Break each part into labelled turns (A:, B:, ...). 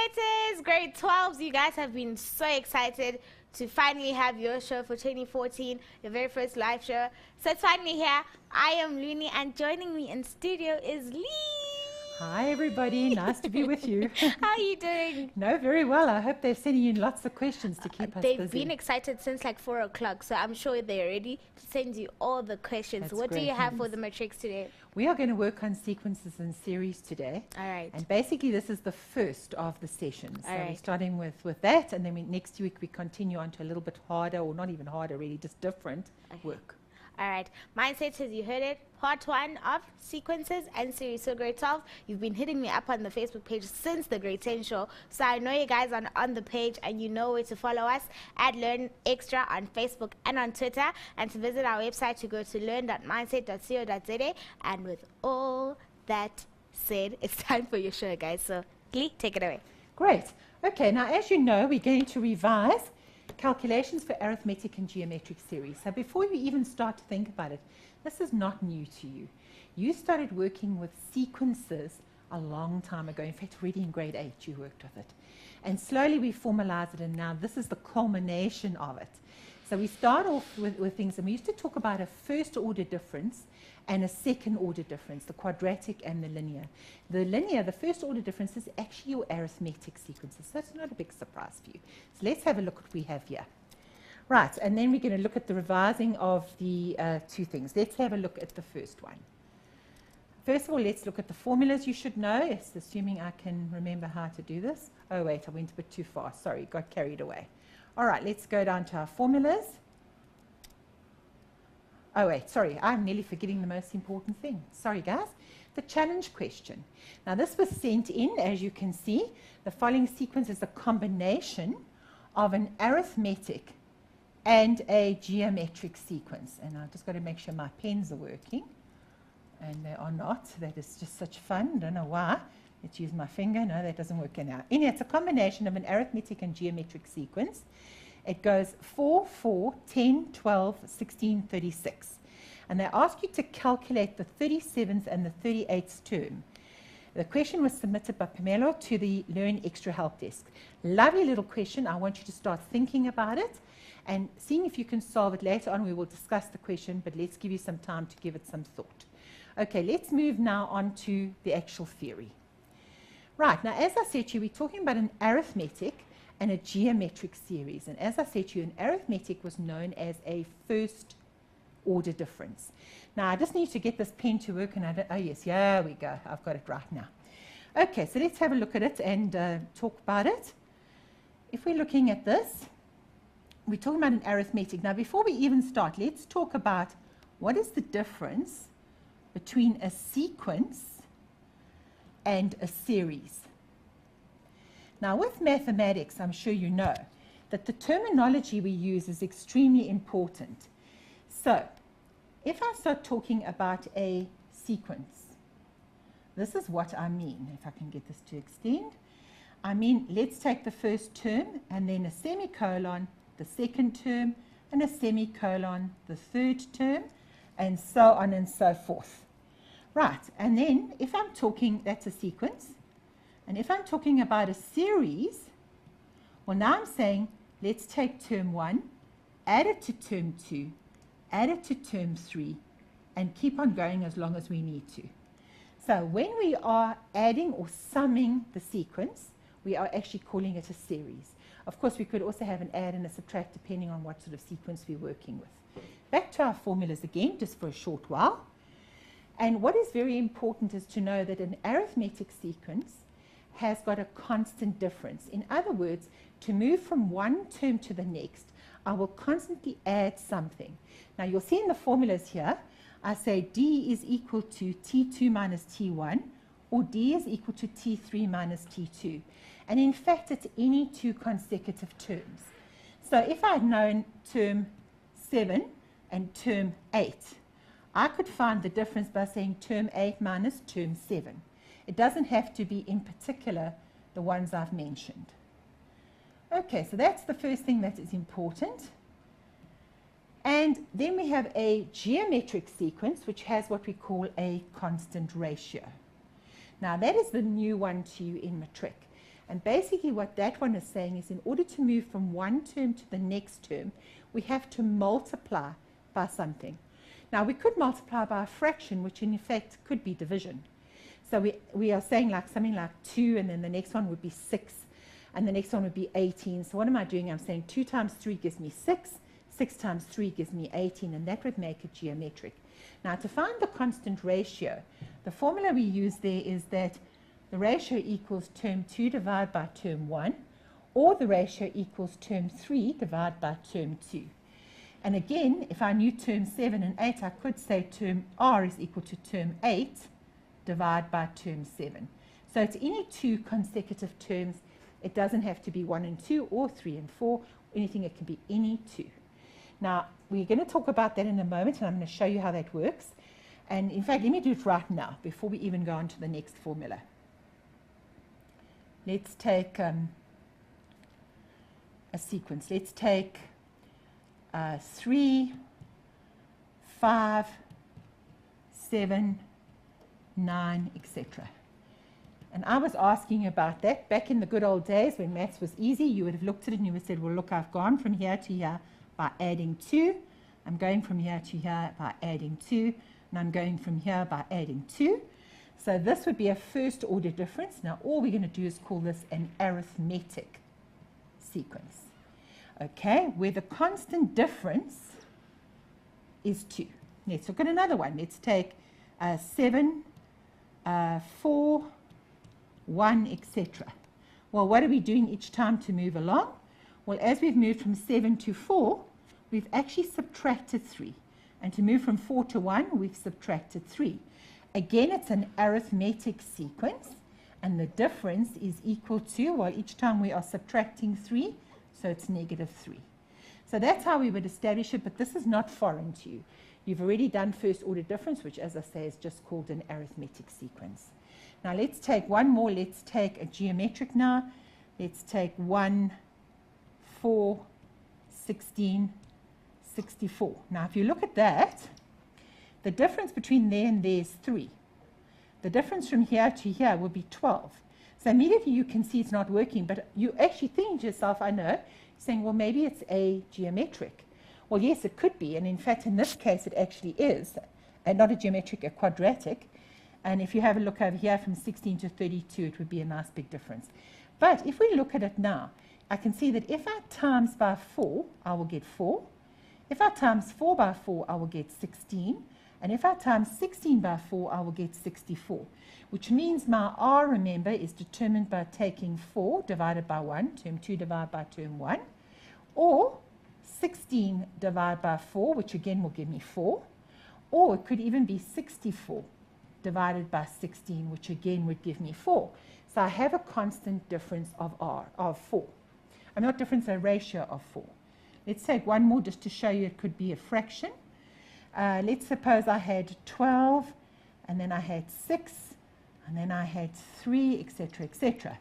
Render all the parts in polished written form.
A: Calculators, grade 12s, you guys have been so excited to finally have your show for 2014, your very first live show. So it's finally here. I am Looney, and joining me in studio is Lee.
B: Hi everybody, nice to be with you.
A: How are you doing?
B: No, very well. I hope they're sending in lots of questions to keep us busy.
A: They've been excited since like 4 o'clock, so I'm sure they're ready to send you all the questions.
B: That's
A: what do you
B: great
A: have
B: news.
A: for the matrix today?
B: We are going to work on sequences and series today.
A: All right.
B: And basically this is the first of the sessions.
A: All
B: So
A: right.
B: we're starting with that, and then next week we continue on to a little bit harder, or not even harder really, just different work.
A: All right. Mindset, as you heard it, part 1 of sequences and series. So grade 12, you've been hitting me up on the Facebook page since the grade 10 show. So I know you guys are on the page and you know where to follow us at Learn Extra on Facebook and on Twitter. And to visit our website, to go to learn.mindset.co.za. And with all that said, it's time for your show, guys. So Lee, take it away.
B: Great. Okay, now as you know, we're going to revise calculations for arithmetic and geometric series. So before you even start to think about it, this is not new to you. You started working with sequences a long time ago. In fact, already in grade 8 you worked with it. And slowly we formalized it, and now this is the culmination of it. So we start off with things, and we used to talk about a first order difference and a second order difference, the quadratic and the linear. The linear, the first order difference, is actually your arithmetic sequences. So that's not a big surprise for you. So let's have a look at what we have here. Right, and then we're going to look at the revising of the two things. Let's have a look at the first one. First of all, let's look at the formulas you should know. It's assuming I can remember how to do this. Oh wait, I went a bit too far. Sorry, got carried away. All right, let's go down to our formulas. Oh wait, sorry, I'm nearly forgetting the most important thing. Sorry guys. The challenge question. Now this was sent in, as you can see. The following sequence is a combination of an arithmetic and a geometric sequence. And I've just got to make sure my pens are working. And they are not. That is just such fun. Don't know why. Let's use my finger. No, that doesn't work now. Anyway, it's a combination of an arithmetic and geometric sequence. It goes 4, 4, 10, 12, 16, 36. And they ask you to calculate the 37th and the 38th term. The question was submitted by Pamela to the Learn Extra Help Desk. Lovely little question. I want you to start thinking about it and seeing if you can solve it. Later on we will discuss the question, but let's give you some time to give it some thought. Okay, let's move now on to the actual theory. Right, now as I said to you, we're talking about an arithmetic and a geometric series. And as I said to you, an arithmetic was known as a first order difference. Now I just need to get this pen to work, and oh yes, here we go. I've got it right now. Okay, so let's have a look at it and talk about it. If we're looking at this, we're talking about an arithmetic. Now before we even start, let's talk about what is the difference between a sequence and a series. Now with mathematics, I'm sure you know that the terminology we use is extremely important. So if I start talking about a sequence, this is what I mean. If I can get this to extend, I mean, let's take the first term and then a semicolon, the second term, and a semicolon, the third term, and so on and so forth. Right, and then if I'm talking, that's a sequence. And if I'm talking about a series, well, now I'm saying, let's take term 1, add it to term 2, add it to term 3, and keep on going as long as we need to. So when we are adding or summing the sequence, we are actually calling it a series. Of course, we could also have an add and a subtract depending on what sort of sequence we're working with. Back to our formulas again, just for a short while. And what is very important is to know that an arithmetic sequence has got a constant difference. In other words, to move from one term to the next, I will constantly add something. Now you'll see in the formulas here, I say D is equal to T2 minus T1, or D is equal to T3 minus T2. And in fact, it's any two consecutive terms. So if I had known term 7 and term 8, I could find the difference by saying term 8 minus term 7. It doesn't have to be in particular the ones I've mentioned. Okay, so that's the first thing that is important. And then we have a geometric sequence which has what we call a constant ratio. Now that is the new one to you in matric. And basically what that one is saying is in order to move from one term to the next term, we have to multiply by something. Now we could multiply by a fraction, which in effect could be division. So we are saying like something like 2, and then the next one would be 6, and the next one would be 18. So what am I doing? I'm saying 2 times 3 gives me 6, 6 times 3 gives me 18, and that would make it geometric. Now to find the constant ratio, the formula we use there is that the ratio equals term 2 divided by term 1, or the ratio equals term 3 divided by term 2. And again, if I knew term 7 and 8, I could say term r is equal to term 8 divided by term 7. So it's any two consecutive terms. It doesn't have to be 1 and 2 or 3 and 4, anything. It can be any two. Now, we're going to talk about that in a moment, and I'm going to show you how that works. And in fact, let me do it right now before we even go on to the next formula. Let's take a sequence. Let's take 3, 5, 7, 9, etc. And I was asking about that back in the good old days when maths was easy. You would have looked at it and you would have said, well, look, I've gone from here to here by adding 2. I'm going from here to here by adding 2. And I'm going from here by adding 2. So this would be a first order difference. Now all we're going to do is call this an arithmetic sequence. Okay, where the constant difference is 2. Let's look at another one. Let's take 7, 4, 1, etc. Well, what are we doing each time to move along? Well, as we've moved from 7 to 4, we've actually subtracted 3. And to move from 4 to 1, we've subtracted 3. Again, it's an arithmetic sequence, and the difference is equal to, well, each time we are subtracting 3, so it's negative 3. So that's how we would establish it, but this is not foreign to you. You've already done first order difference, which, as I say, is just called an arithmetic sequence. Now let's take one more. Let's take a geometric now. Let's take 1, 4, 16, 64. Now if you look at that, the difference between there and there is 3. The difference from here to here will be 12. So immediately you can see it's not working, but you actually think to yourself, I know, saying, well, maybe it's a geometric. Well, yes, it could be, and in fact, in this case, it actually is, and not a geometric, a quadratic. And if you have a look over here from 16 to 32, it would be a nice big difference. But if we look at it now, I can see that if I times by 4, I will get 4. If I times 4 by 4, I will get 16. And if I times 16 by 4, I will get 64, which means my R, remember, is determined by taking 4 divided by 1, term 2 divided by term 1, or 16 divided by 4, which again will give me 4, or it could even be 64 divided by 16, which again would give me 4. So I have a constant difference of R, of 4. Not difference, a ratio of 4. Let's take one more just to show you it could be a fraction. Let's suppose I had 12, and then I had 6, and then I had 3, etc., etc.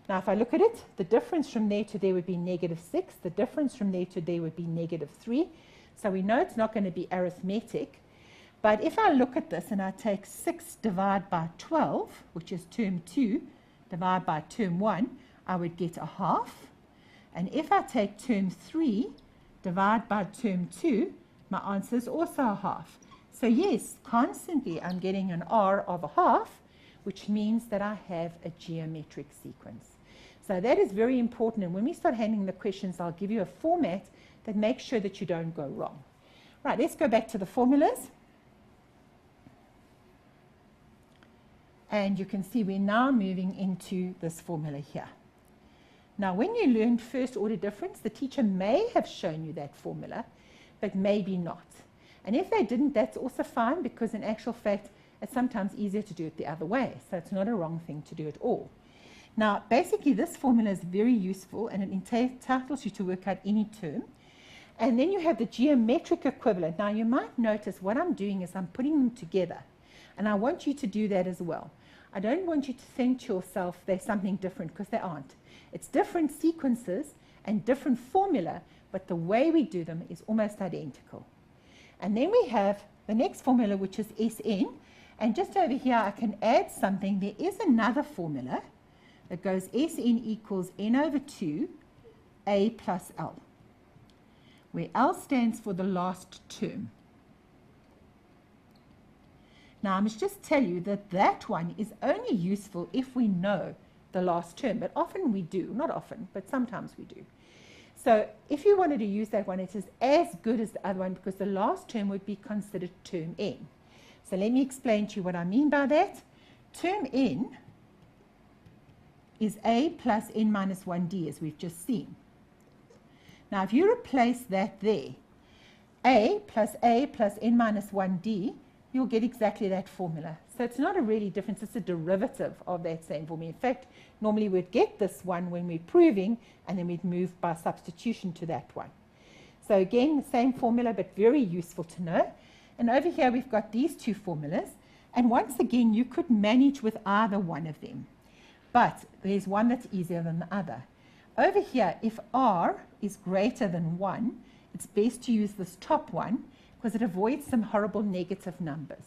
B: Now, if I look at it, the difference from there to there would be negative 6. The difference from there to there would be negative 3. So we know it's not going to be arithmetic. But if I look at this and I take 6 divided by 12, which is term 2, divided by term 1, I would get a half. And if I take term 3 divided by term 2, my answer is also a half. So yes, constantly I'm getting an R of a half, which means that I have a geometric sequence. So that is very important, and when we start handling the questions, I'll give you a format that makes sure that you don't go wrong. Right, let's go back to the formulas. And you can see we're now moving into this formula here. Now, when you learned first order difference, the teacher may have shown you that formula, but maybe not. And if they didn't, that's also fine, because in actual fact, it's sometimes easier to do it the other way. So it's not a wrong thing to do at all. Now, basically, this formula is very useful, and it entitles you to work out any term. And then you have the geometric equivalent. Now, you might notice what I'm doing is I'm putting them together. And I want you to do that as well. I don't want you to think to yourself they're something different, because they aren't. It's different sequences and different formula, but the way we do them is almost identical. And then we have the next formula, which is Sn. And just over here, I can add something. There is another formula, that goes Sn equals n over 2 a plus L, where L stands for the last term. Now, I must just tell you that that one is only useful if we know the last term, but often we do. Not often, but sometimes we do. So if you wanted to use that one, it is as good as the other one because the last term would be considered term n. So let me explain to you what I mean by that. Term n is a plus n minus 1d, as we've just seen. Now, if you replace that there, a plus n minus 1d, you'll get exactly that formula. So it's not a really difference, it's a derivative of that same formula. In fact, normally we'd get this one when we're proving, and then we'd move by substitution to that one. So again, the same formula, but very useful to know. And over here we've got these two formulas, and once again you could manage with either one of them. But there's one that's easier than the other. Over here, if r is greater than 1, it's best to use this top one because it avoids some horrible negative numbers.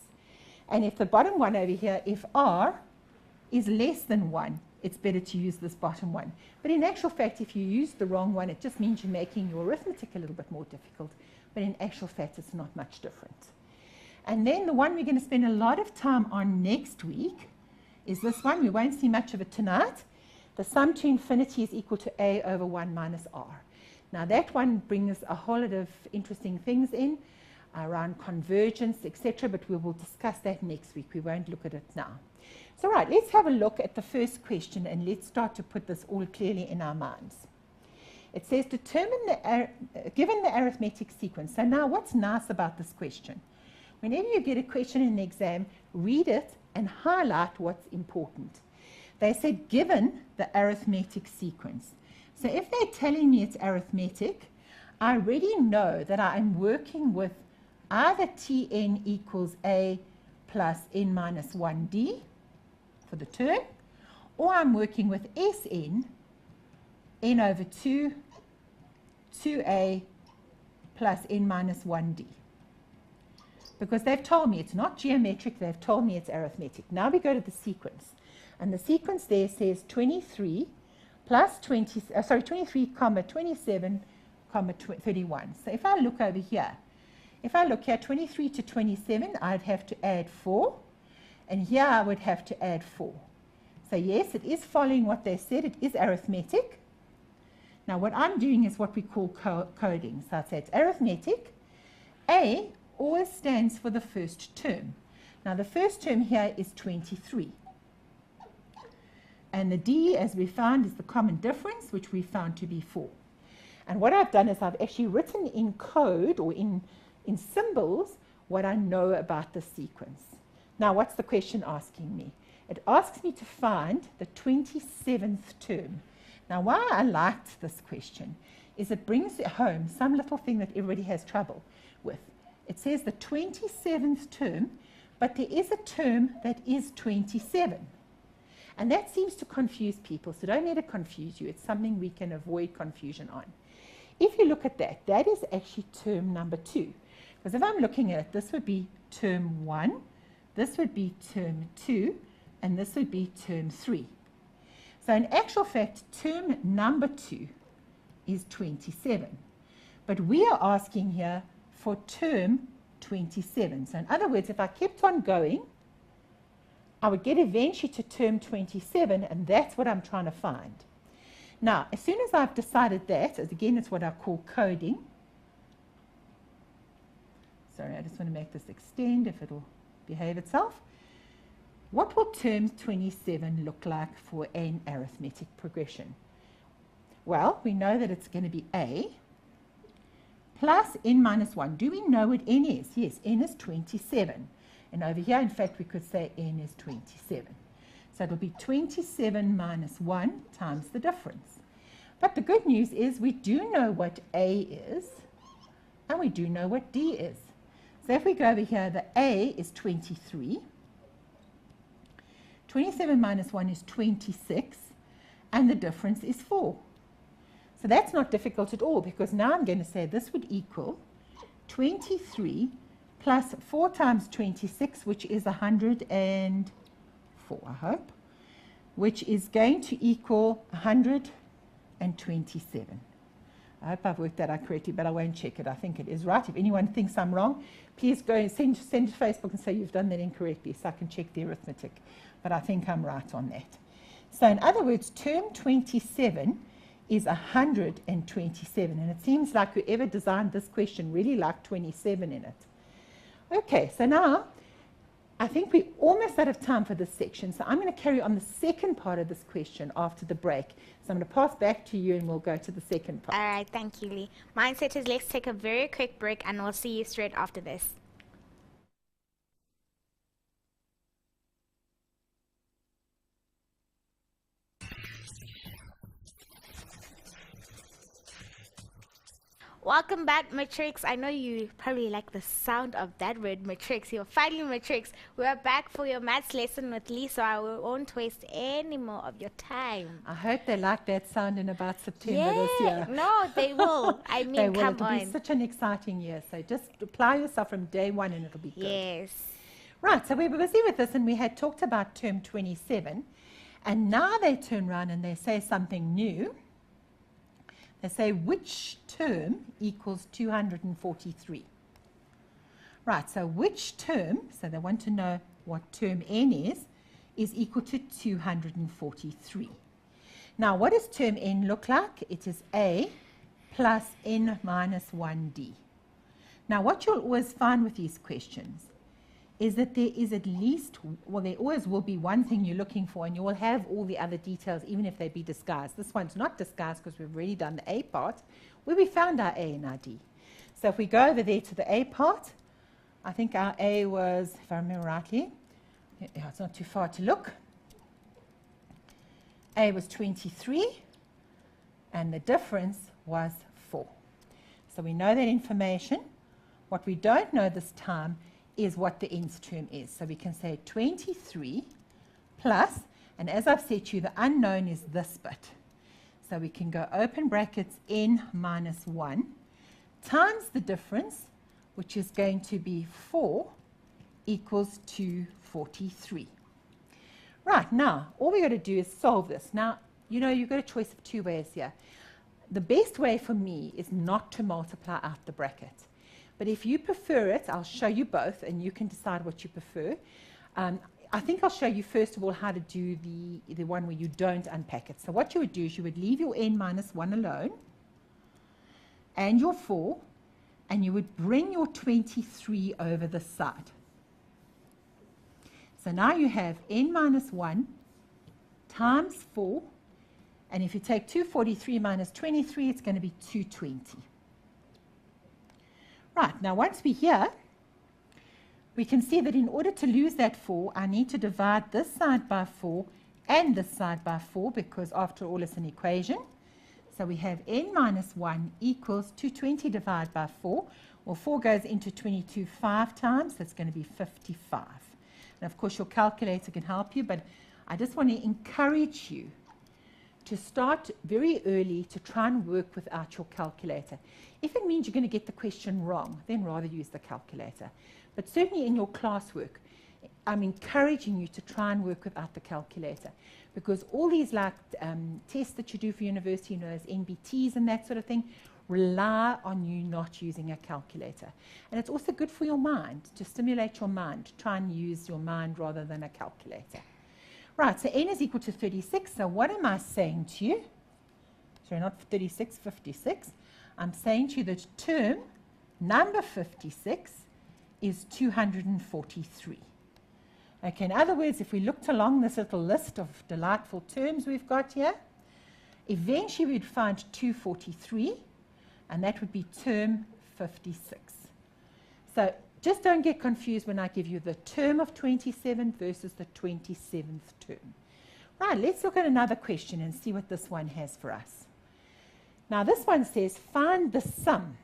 B: And if the bottom one over here, if r is less than 1, it's better to use this bottom one. But in actual fact, if you use the wrong one, it just means you're making your arithmetic a little bit more difficult. But in actual fact, it's not much different. And then the one we're going to spend a lot of time on next week is this one. We won't see much of it tonight. The sum to infinity is equal to a over 1 minus r. Now that one brings a whole lot of interesting things in around convergence, etc., but we will discuss that next week. We won't look at it now. So right, let's have a look at the first question and let's start to put this all clearly in our minds. It says determine given the arithmetic sequence. So now what's nice about this question? Whenever you get a question in the exam, read it and highlight what's important. They said given the arithmetic sequence. So if they're telling me it's arithmetic, I already know that I am working with either Tn equals a plus n minus 1d for the term, or I'm working with Sn, n over 2, 2a plus n minus 1d. Because they've told me it's not geometric, they've told me it's arithmetic. Now we go to the sequence. And the sequence there says 23 plus 23 comma 27 comma 31. So if I look over here, if I look here 23 to 27, I'd have to add 4. And here I would have to add 4. So yes, it is following what they said. It is arithmetic. Now what I'm doing is what we call coding. So I'd say it's arithmetic. A always stands for the first term. Now the first term here is 23. And the D, as we found, is the common difference, which we found to be 4. And what I've done is I've actually written in code or in symbols what I know about the sequence. Now, what's the question asking me? It asks me to find the 27th term. Now, why I liked this question is it brings home some little thing that everybody has trouble with. It says the 27th term, but there is a term that is 27. And that seems to confuse people, so don't let it confuse you. It's something we can avoid confusion on. If you look at that, that is actually term number 2. Because if I'm looking at it, this would be term 1, this would be term 2, and this would be term 3. So in actual fact, term number 2 is 27. But we are asking here for term 27. So in other words, if I kept on going, I would get eventually to term 27, and that's what I'm trying to find. Now, as soon as I've decided that, as again, it's what I call coding. Sorry, I just want to make this extend if it'll behave itself. What will term 27 look like for an arithmetic progression? Well, we know that it's going to be A plus n minus 1. Do we know what n is? Yes, n is 27. And over here, in fact, we could say n is 27. So it'll be 27 minus 1 times the difference. But the good news is we do know what A is, and we do know what D is. So if we go over here, the A is 23. 27 minus 1 is 26, and the difference is 4. So that's not difficult at all, because now I'm going to say this would equal 23 plus 4 times 26, which is 104, I hope, which is going to equal 127. I hope I've worked that out correctly, but I won't check it. I think it is right. If anyone thinks I'm wrong, please go and send to Facebook and say you've done that incorrectly so I can check the arithmetic. But I think I'm right on that. So in other words, term 27 is 127. And it seems like whoever designed this question really liked 27 in it. Okay, so now I think we're almost out of time for this section. So I'm going to carry on the second part of this question after the break. So I'm going to pass back to you and we'll go to the second part.
A: All right, thank you, Lee. Mindset is let's take a very quick break and we'll see you straight after this. Welcome back, Matrix. I know you probably like the sound of that word, Matrix. You're finally Matrix. We're back for your maths lesson with Lee, so I won't waste any more of your time.
B: I hope they like that sound in about September this year.
A: No, they will. I mean,
B: they will.
A: come
B: It'll
A: on.
B: be such an exciting year. So just apply yourself from day one and it'll be good.
A: Yes.
B: Right, so we were busy with this and we had talked about term 27. And now they turn around and they say something new. They say, which term equals 243? Right, so which term, so they want to know what term n is equal to 243. Now, what does term n look like? It is a plus n minus 1d. Now, what you'll always find with these questions is that there is at least, well, there always will be one thing you're looking for, and you will have all the other details, even if they be disguised. This one's not disguised because we've already done the A part, where we found our A and our D. So if we go over there to the A part, I think our A was, if I remember rightly, yeah, it's not too far to look. A was 23, and the difference was 4. So we know that information. What we don't know this time is what the nth term is. So we can say 23 plus, and as I've said to you, the unknown is this bit. So we can go open brackets n minus 1 times the difference, which is going to be 4, equals 243. Right, now, all we've got to do is solve this. Now, you know, you've got a choice of two ways here. The best way for me is not to multiply out the bracket. But if you prefer it, I'll show you both, and you can decide what you prefer. I think I'll show you, first of all, how to do the one where you don't unpack it. So what you would do is you would leave your n minus 1 alone, and your 4, and you would bring your 23 over the side. So now you have n minus 1 times 4, and if you take 243 minus 23, it's going to be 220. Right, now once we're here, we can see that in order to lose that 4, I need to divide this side by 4 and this side by 4, because after all it's an equation. So we have n minus 1 equals 220 divided by 4. Well, 4 goes into 22 5 times, that's going to be 55. And of course your calculator can help you, but I just want to encourage you to start very early to try and work without your calculator. If it means you're going to get the question wrong, then rather use the calculator. But certainly in your classwork, I'm encouraging you to try and work without the calculator, because all these like tests that you do for university, you know, as NBTs and that sort of thing, rely on you not using a calculator. And it's also good for your mind, to stimulate your mind, to try and use your mind rather than a calculator. Right, so n is equal to 36. So what am I saying to you? Sorry, not 36, 56. I'm saying to you that term number 56 is 243. Okay, in other words, if we looked along this little list of delightful terms we've got here, eventually we'd find 243, and that would be term 56. So just don't get confused when I give you the term of 27 versus the 27th term. Right, let's look at another question and see what this one has for us. Now this one says, find the sum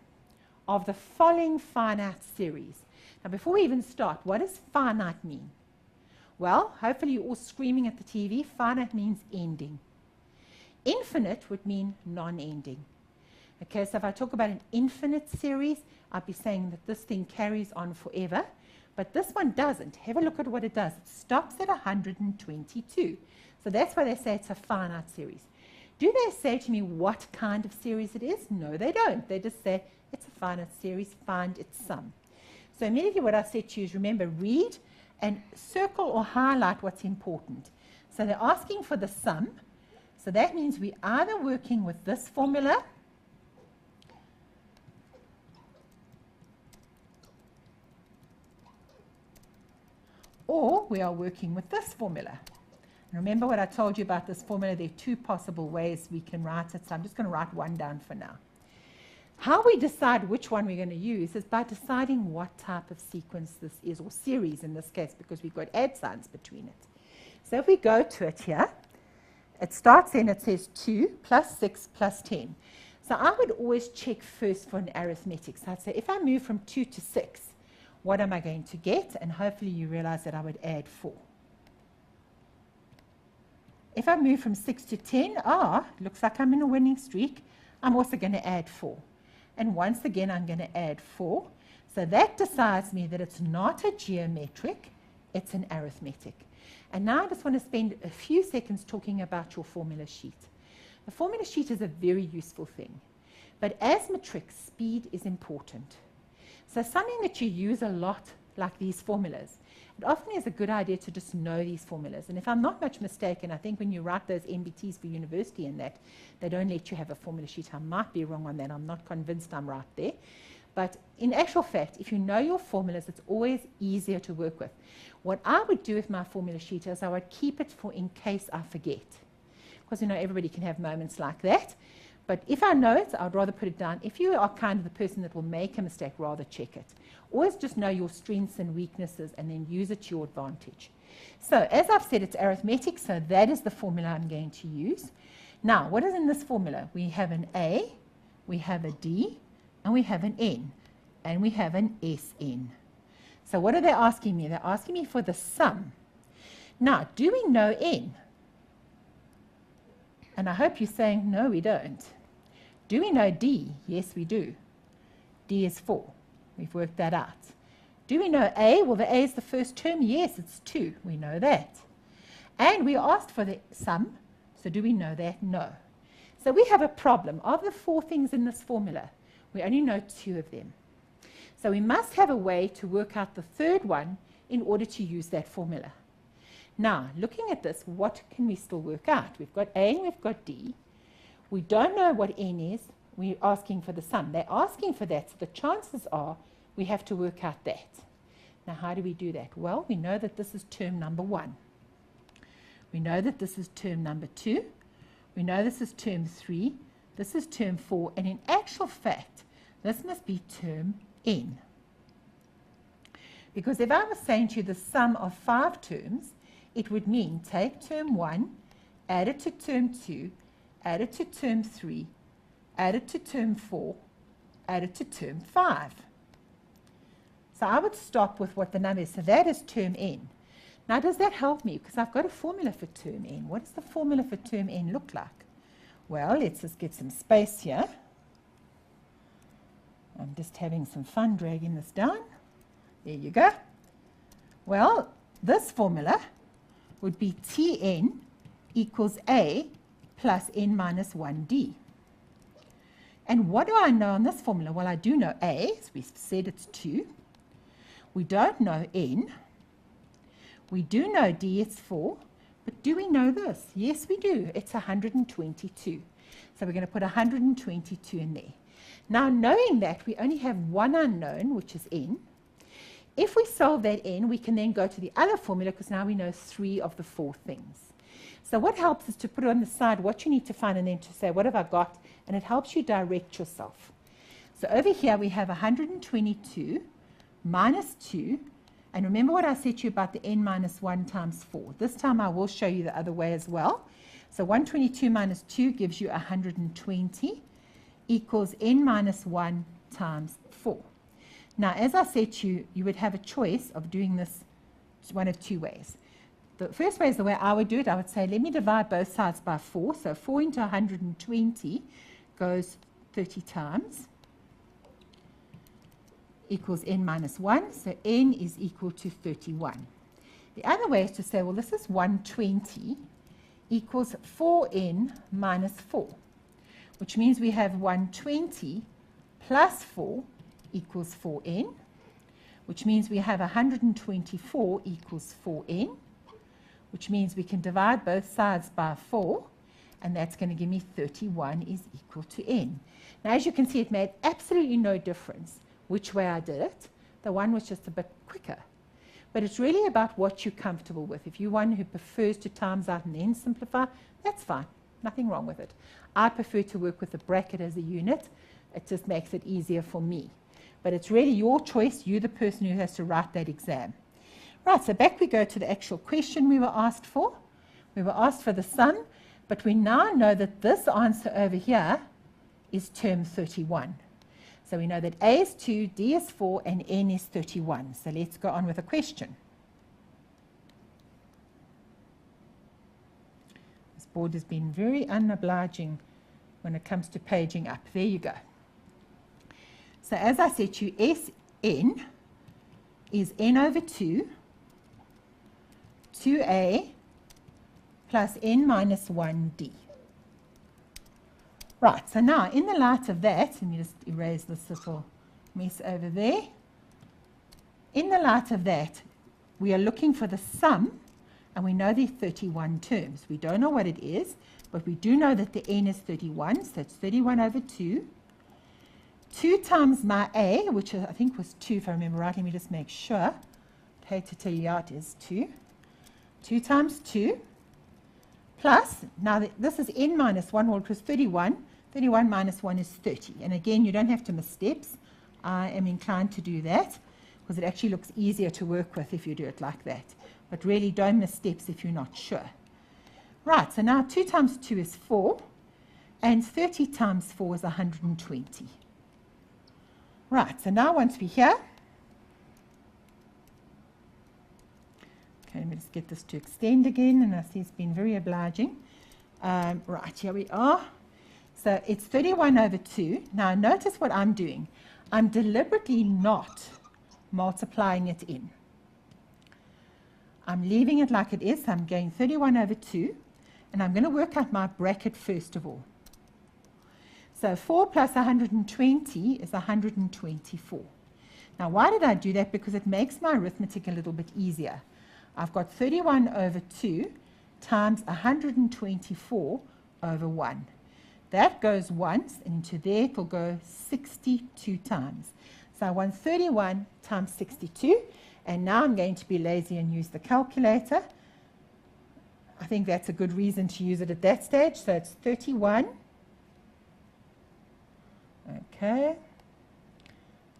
B: of the following finite series. Now before we even start, what does finite mean? Well, hopefully you're all screaming at the TV. Finite means ending. Infinite would mean non-ending. Okay, so if I talk about an infinite series, I'd be saying that this thing carries on forever, but this one doesn't. Have a look at what it does. It stops at 122. So that's why they say it's a finite series. Do they say to me what kind of series it is? No, they don't. They just say it's a finite series, find its sum. So immediately what I said to you is, remember, read and circle or highlight what's important. So they're asking for the sum. So that means we're either working with this formula or we are working with this formula. Remember what I told you about this formula? There are two possible ways we can write it, so I'm just going to write one down for now. How we decide which one we're going to use is by deciding what type of sequence this is, or series in this case, because we've got add signs between it. So if we go to it here, it starts in, it says 2 plus 6 plus 10. So I would always check first for an arithmetic. So I'd say if I move from 2 to 6, what am I going to get? And hopefully you realize that I would add 4. If I move from 6 to 10, looks like I'm in a winning streak. I'm also going to add 4. And once again, I'm going to add 4. So that decides me that it's not a geometric, it's an arithmetic. And now I just want to spend a few seconds talking about your formula sheet. The formula sheet is a very useful thing. But as matrics, speed is important. So something that you use a lot, like these formulas, it often is a good idea to just know these formulas. And if I'm not much mistaken, I think when you write those MBTs for university and that, they don't let you have a formula sheet. I might be wrong on that. I'm not convinced I'm right there. But in actual fact, if you know your formulas, it's always easier to work with. What I would do with my formula sheet is I would keep it for in case I forget. Because, you know, everybody can have moments like that. But if I know it, I'd rather put it down. If you are kind of the person that will make a mistake, rather check it. Always just know your strengths and weaknesses and then use it to your advantage. So as I've said, it's arithmetic, so that is the formula I'm going to use. Now, what is in this formula? We have an A, we have a D, and we have an N, and we have an SN. So what are they asking me? They're asking me for the sum. Now, do we know N? And I hope you're saying, no, we don't. Do we know D? Yes, we do. D is 4. We've worked that out. Do we know A? Well, the A is the first term. Yes, it's 2. We know that. And we asked for the sum. So do we know that? No. So we have a problem. Of the 4 things in this formula, we only know 2 of them. So we must have a way to work out the third one in order to use that formula. Now, looking at this, what can we still work out? We've got A and we've got D. We don't know what N is. We're asking for the sum. They're asking for that, so the chances are we have to work out that. Now, how do we do that? Well, we know that this is term number 1. We know that this is term number 2. We know this is term 3. This is term 4. And in actual fact, this must be term N. Because if I was saying to you the sum of 5 terms, it would mean take term 1, add it to term 2, add it to term 3, add it to term 4, add it to term 5. So I would stop with what the number is. So that is term N. Now, does that help me? Because I've got a formula for term N. What does the formula for term N look like? Well, let's just get some space here. I'm just having some fun dragging this down. There you go. Well, this formula would be Tn equals A plus n minus 1d. And what do I know on this formula? Well, I do know A, as we said it's 2. We don't know n. We do know d, it's 4. But do we know this? Yes, we do. It's 122. So we're going to put 122 in there. Now, knowing that, we only have one unknown, which is n. If we solve that n, we can then go to the other formula because now we know 3 of the 4 things. So what helps is to put on the side what you need to find and then to say, what have I got? And it helps you direct yourself. So over here we have 122 minus 2. And remember what I said to you about the n minus 1 times 4. This time I will show you the other way as well. So 122 minus 2 gives you 120 equals n minus 1 times 4. Now, as I said to you, you would have a choice of doing this one of 2 ways. The first way is the way I would do it. I would say, let me divide both sides by 4. So 4 into 120 goes 30 times, equals n minus 1. So n is equal to 31. The other way is to say, well, this is 120 equals 4n minus 4, which means we have 120 plus 4 equals 4n, which means we have 124 equals 4n, which means we can divide both sides by 4, and that's going to give me 31 is equal to n. Now, as you can see, it made absolutely no difference which way I did it. The one was just a bit quicker. But it's really about what you're comfortable with. If you're one who prefers to times out and then simplify, that's fine. Nothing wrong with it. I prefer to work with the bracket as a unit. It just makes it easier for me. But it's really your choice. You're the person who has to write that exam. Right, so back we go to the actual question we were asked for. We were asked for the sum, but we now know that this answer over here is term 31. So we know that A is 2, D is 4, and N is 31. So let's go on with the question. This board has been very unobliging when it comes to paging up. There you go. So as I said to you, Sn is n over 2, 2a plus n minus 1d. Right, so now in the light of that, let me just erase this little mess over there. In the light of that, we are looking for the sum, and we know there are 31 terms. We don't know what it is, but we do know that the n is 31, so it's 31 over 2. 2 times my a, which I think was 2 if I remember right. Let me just make sure. I'd hate to tell you how it is 2. 2 times 2 plus, now this is n minus 1, well it was 31. 31 minus 1 is 30. And again, you don't have to miss steps. I am inclined to do that because it actually looks easier to work with if you do it like that. But really don't miss steps if you're not sure. Right, so now 2 times 2 is 4, and 30 times 4 is 120. Right, so now once we're here, okay, let me just get this to extend again, and I see it's been very obliging. Right, here we are. So it's 31 over 2. Now notice what I'm doing. I'm deliberately not multiplying it in. I'm leaving it like it is. I'm going 31 over 2, and I'm going to work out my bracket first of all. So 4 plus 120 is 124. Now why did I do that? Because it makes my arithmetic a little bit easier. I've got 31 over 2 times 124 over 1. That goes once, and into there it will go 62 times. So I want 31 times 62, and now I'm going to be lazy and use the calculator. I think that's a good reason to use it at that stage. So it's 31. Okay.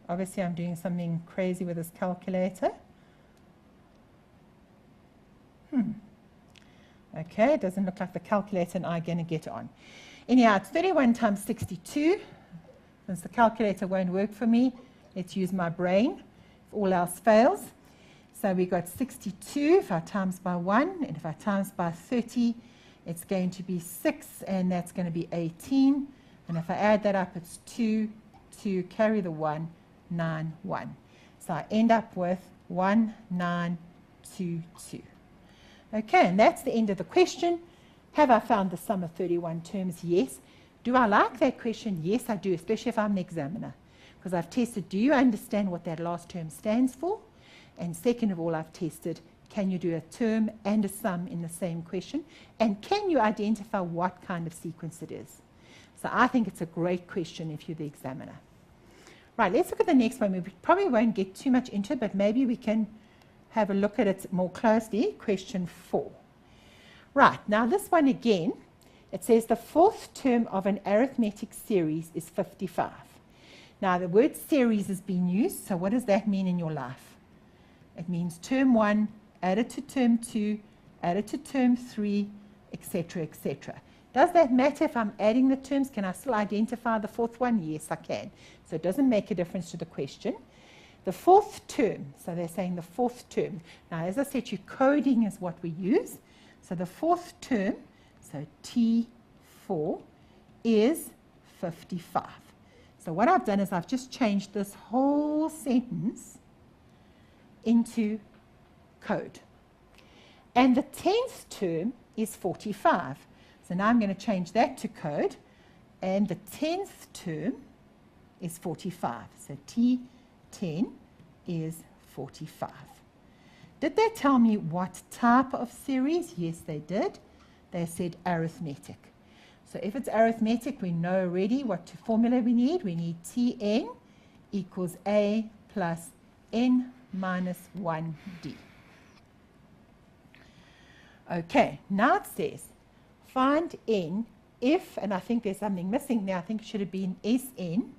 B: Obviously I'm doing something crazy with this calculator. Okay, it doesn't look like the calculator and I are going to get on. Anyhow, it's 31 times 62. Since the calculator won't work for me, let's use my brain if all else fails. So we got 62 if I times by 1, and if I times by 30, it's going to be 6, and that's going to be 18. And if I add that up, it's 2, 2, carry the 1, 9, 1. So I end up with 1922. Okay, and that's the end of the question. Have I found the sum of 31 terms? Yes. Do I like that question? Yes, I do, especially if I'm the examiner. Because I've tested, do you understand what that last term stands for? And second of all, I've tested, can you do a term and a sum in the same question? And can you identify what kind of sequence it is? So I think it's a great question if you're the examiner. Right, let's look at the next one. We probably won't get too much into it, but maybe we can have a look at it more closely. Question 4. Right, now this one again, it says the fourth term of an arithmetic series is 55. Now the word series has been used, so what does that mean in your life? It means term 1 added to term 2, added to term 3, etc., etc. Does that matter if I'm adding the terms? Can I still identify the fourth one? Yes, I can. So it doesn't make a difference to the question. The fourth term, so they're saying the fourth term. Now, as I said, your coding is what we use. So the fourth term, so T4, is 55. So what I've done is I've just changed this whole sentence into code. And the 10th term is 45. So now I'm going to change that to code, and the 10th term is 45. So T10 is 45. Did they tell me what type of series? Yes, they did. They said arithmetic. So if it's arithmetic, we know already what formula we need. We need Tn equals A plus N minus 1D. Okay, now it says find N if, and I think there's something missing there. I think it should have been Sn.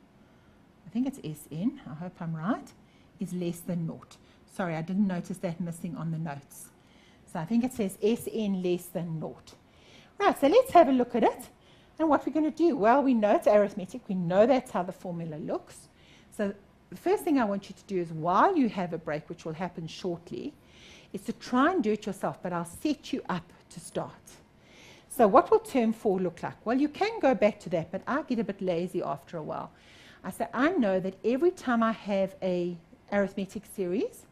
B: I think it's Sn. I hope I'm right. Is less than 0. Sorry, I didn't notice that missing on the notes. So I think it says Sn less than 0. Right, so let's have a look at it. And what we're going to do, well, we know it's arithmetic. We know that's how the formula looks. So the first thing I want you to do is, while you have a break, which will happen shortly, is to try and do it yourself, but I'll set you up to start. So what will term 4 look like? Well, you can go back to that, but I get a bit lazy after a while. I say, I know that every time I have a arithmetic series,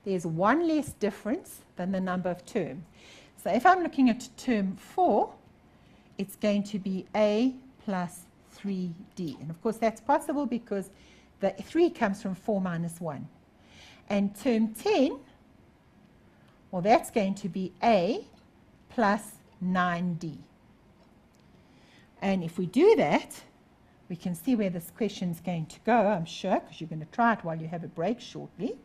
B: there's one less difference than the number of term. So if I'm looking at term 4, it's going to be A plus 3D. And of course, that's possible because the 3 comes from 4 minus 1. And term 10, well, that's going to be A plus 9D. And if we do that, we can see where this question is going to go, I'm sure, because you're going to try it while you have a break shortly.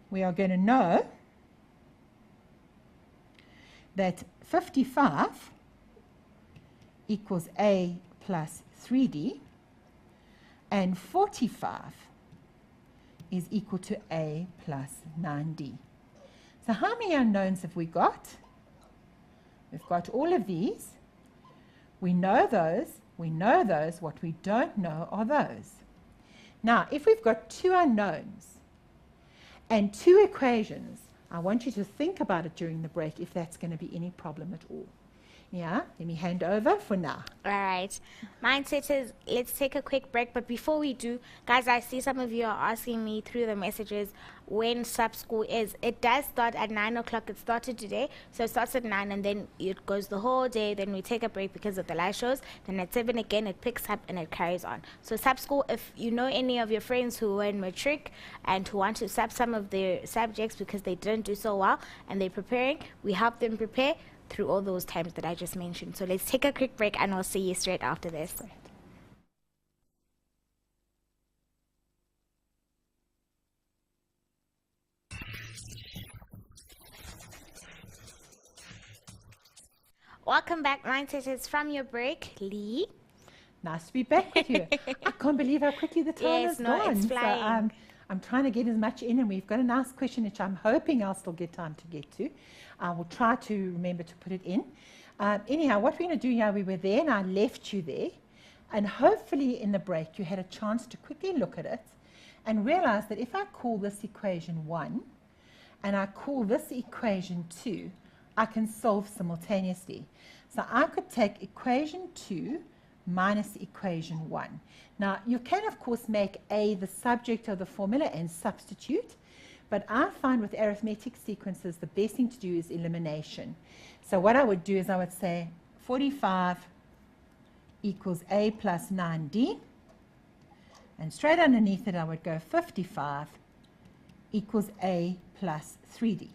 B: We are going to know that 55 equals A plus 3D, and 45 is equal to A plus 9D. So how many unknowns have we got? We've got all of these. We know those. We know those. What we don't know are those. Now, if we've got 2 unknowns and 2 equations, I want you to think about it during the break if that's going to be any problem at all. Yeah, let me hand over for now.
A: All right. Mindset is, let's take a quick break. But before we do, guys, I see some of you are asking me through the messages when sub school is. It does start at 9 o'clock. It started today. So it starts at 9 and then it goes the whole day. Then we take a break because of the live shows. Then at 7 again, it picks up and it carries on. So sub school, if you know any of your friends who are in matric and who want to sub some of their subjects because they didn't do so well and they're preparing, we help them prepare through all those times that I just mentioned. So let's take a quick break and we'll see you straight after this. Welcome back, Mindsetters, from your break. Lee.
B: Nice to be back with you. I can't believe how quickly the time has gone.
A: It's flying.
B: So, I'm trying to get as much in, and we've got a nice question which I'm hoping I'll still get time to get to. I will try to remember to put it in. Anyhow, what we're going to do here, we were there and I left you there, and hopefully in the break you had a chance to quickly look at it and realize that if I call this equation 1 and I call this equation 2, I can solve simultaneously. So I could take equation 2 minus equation 1. Now, you can, of course, make A the subject of the formula and substitute, but I find with arithmetic sequences, the best thing to do is elimination. So what I would do is I would say 45 equals A plus 9D, and straight underneath it I would go 55 equals A plus 3D.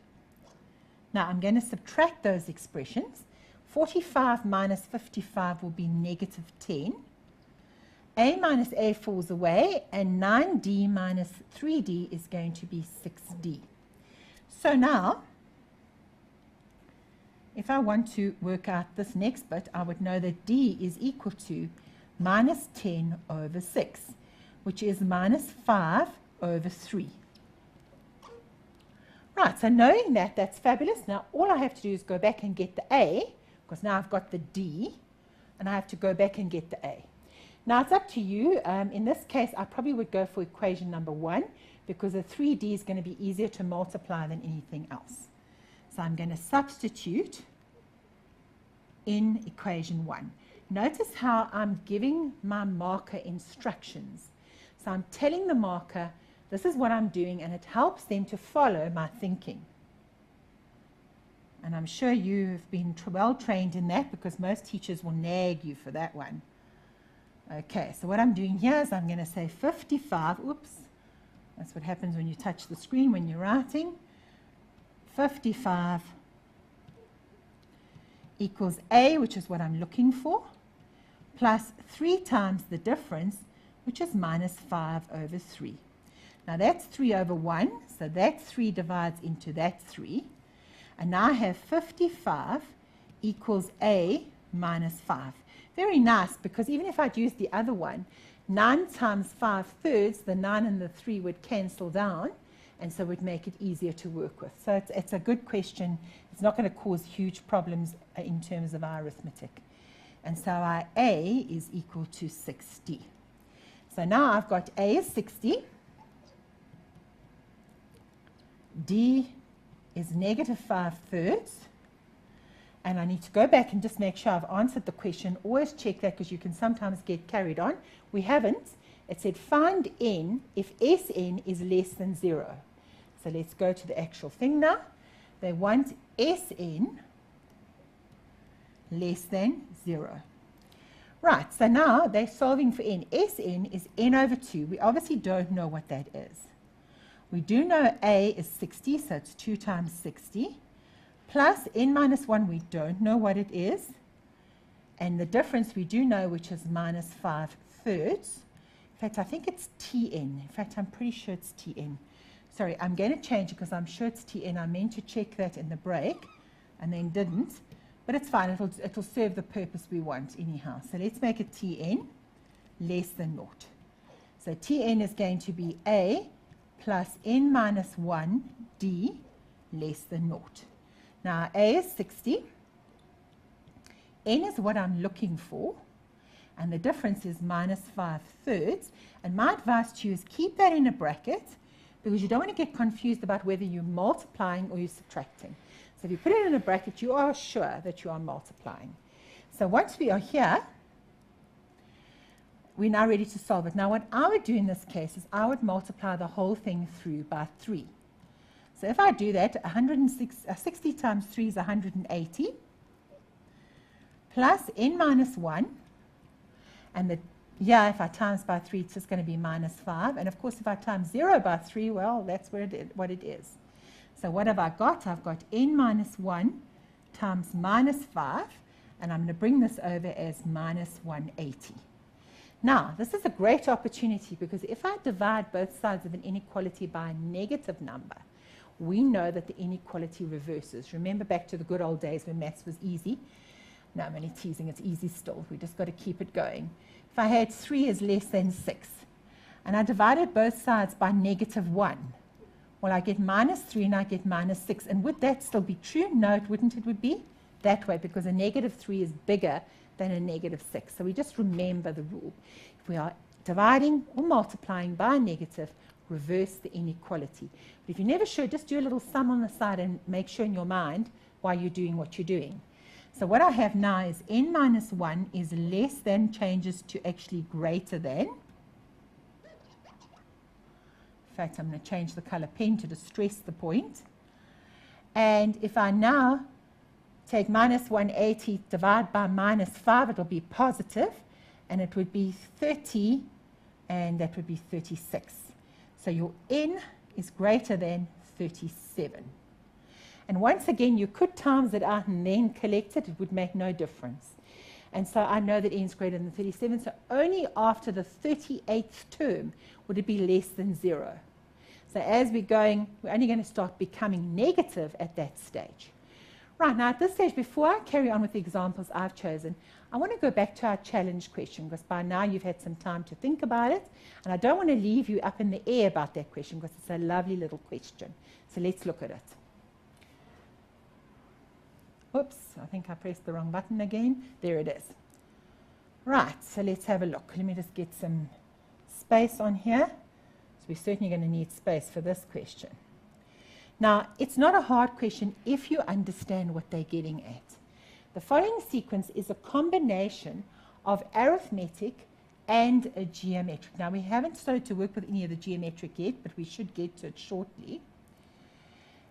B: Now, I'm going to subtract those expressions. 45 minus 55 will be negative 10. A minus A falls away, and 9D minus 3D is going to be 6D. So now, if I want to work out this next bit, I would know that D is equal to minus 10 over 6, which is minus 5 over 3. Right, so knowing that, that's fabulous. Now, all I have to do is go back and get the A, because now I've got the D, and I have to go back and get the A. Now, it's up to you. In this case, I probably would go for equation number 1, because a 3D is going to be easier to multiply than anything else. So I'm going to substitute in equation 1. Notice how I'm giving my marker instructions. So I'm telling the marker, this is what I'm doing, and it helps them to follow my thinking. And I'm sure you've been well trained in that because most teachers will nag you for that one. Okay, so what I'm doing here is I'm going to say 55. Oops, that's what happens when you touch the screen when you're writing. 55 equals A, which is what I'm looking for, plus 3 times the difference, which is minus 5 over 3. Now that's 3 over 1, so that 3 divides into that 3. And now I have 55 equals A minus 5. Very nice, because even if I'd used the other one, 9 times 5/3, the 9 and the 3 would cancel down, and so it would make it easier to work with. So it's a good question. It's not going to cause huge problems in terms of our arithmetic. And so our A is equal to 60. So now I've got A is 60. D is negative 5/3. And I need to go back and just make sure I've answered the question. Always check that because you can sometimes get carried on. We haven't. It said find n if Sn is less than 0. So let's go to the actual thing now. They want Sn less than 0. Right, so now they're solving for n. Sn is n over 2. We obviously don't know what that is. We do know A is 60, so it's 2 times 60. Plus n minus 1, we don't know what it is. And the difference we do know, which is minus 5/3. In fact, I think it's Tn. In fact, I'm pretty sure it's Tn. Sorry, I'm going to change it because I'm sure it's Tn. I meant to check that in the break and then didn't. But it's fine. It'll serve the purpose we want anyhow. So let's make it Tn less than 0. So Tn is going to be A plus n minus 1 d less than 0. Now, A is 60. N is what I'm looking for. And the difference is minus 5/3. And my advice to you is keep that in a bracket because you don't want to get confused about whether you're multiplying or you're subtracting. So if you put it in a bracket, you are sure that you are multiplying. So once we are here, we're now ready to solve it. Now, what I would do in this case is I would multiply the whole thing through by 3. So if I do that, 60 times 3 is 180, plus n minus 1, and if I times by 3, it's just going to be minus 5. And of course, if I times 0 by 3, well, that's what it is. So what have I got? I've got n minus 1 times minus 5, and I'm going to bring this over as minus 180. Now, this is a great opportunity because if I divide both sides of an inequality by a negative number, we know that the inequality reverses. Remember back to the good old days when maths was easy? No, I'm only teasing, it's easy still. We just got to keep it going. If I had 3 is less than 6, and I divided both sides by negative 1, well, I get minus 3 and I get minus 6. And would that still be true? No, it wouldn't. It would be that way because a negative 3 is bigger than a negative 6. So we just remember the rule. If we are dividing or multiplying by a negative, reverse the inequality. But if you're never sure, just do a little sum on the side and make sure in your mind why you're doing what you're doing. So what I have now is n minus 1 is less than changes to actually greater than. In fact, I'm going to change the color pen to distress the point. And if I now take minus 180, divide by minus 5, it'll be positive, and it would be 30, and that would be 36. So your n is greater than 37. And once again, you could times it out and then collect it. It would make no difference. And so I know that n is greater than 37. So only after the 38th term would it be less than 0. So as we're going, we're only going to start becoming negative at that stage. Right, now at this stage, before I carry on with the examples I've chosen, I want to go back to our challenge question because by now you've had some time to think about it. And I don't want to leave you up in the air about that question because it's a lovely little question. So let's look at it. Oops, I think I pressed the wrong button again. There it is. Right, so let's have a look. Let me just get some space on here. So we're certainly going to need space for this question. Now, it's not a hard question if you understand what they're getting at. The following sequence is a combination of arithmetic and a geometric. Now, we haven't started to work with any of the geometric yet, but we should get to it shortly.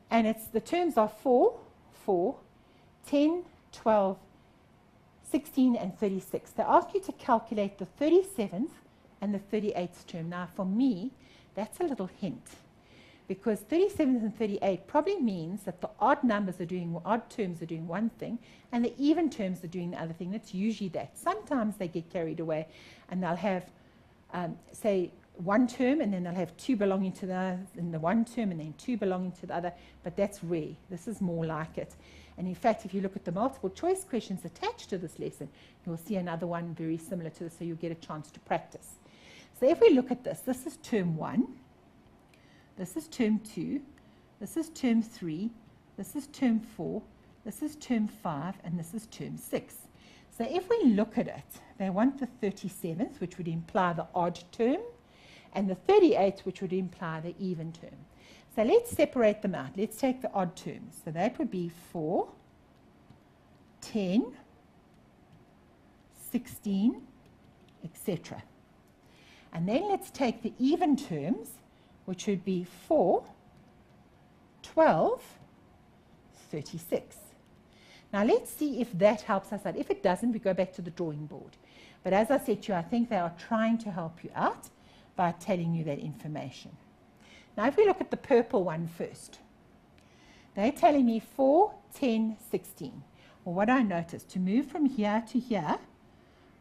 B: And the terms are 4, 4, 10, 12, 16, and 36. They ask you to calculate the 37th and the 38th term. Now, for me, that's a little hint, because 37 and 38 probably means that the odd terms are doing one thing, and the even terms are doing the other thing. That's usually that. Sometimes they get carried away, and they'll have, say, one term, and then they'll have two belonging to the other, and the one term, and then two belonging to the other. But that's rare. This is more like it. And in fact, if you look at the multiple choice questions attached to this lesson, you'll see another one very similar to this, so you'll get a chance to practice. So if we look at this, this is term 1, this is term 2, this is term 3, this is term 4, this is term 5, and this is term 6. So if we look at it, they want the 37th, which would imply the odd term, and the 38th, which would imply the even term. So let's separate them out. Let's take the odd terms. So that would be 4, 10, 16, etc. And then let's take the even terms, which would be 4, 12, 36. Now let's see if that helps us out. If it doesn't, we go back to the drawing board. But as I said to you, I think they are trying to help you out by telling you that information. Now if we look at the purple one first, they're telling me 4, 10, 16. Well, what I noticed, to move from here to here,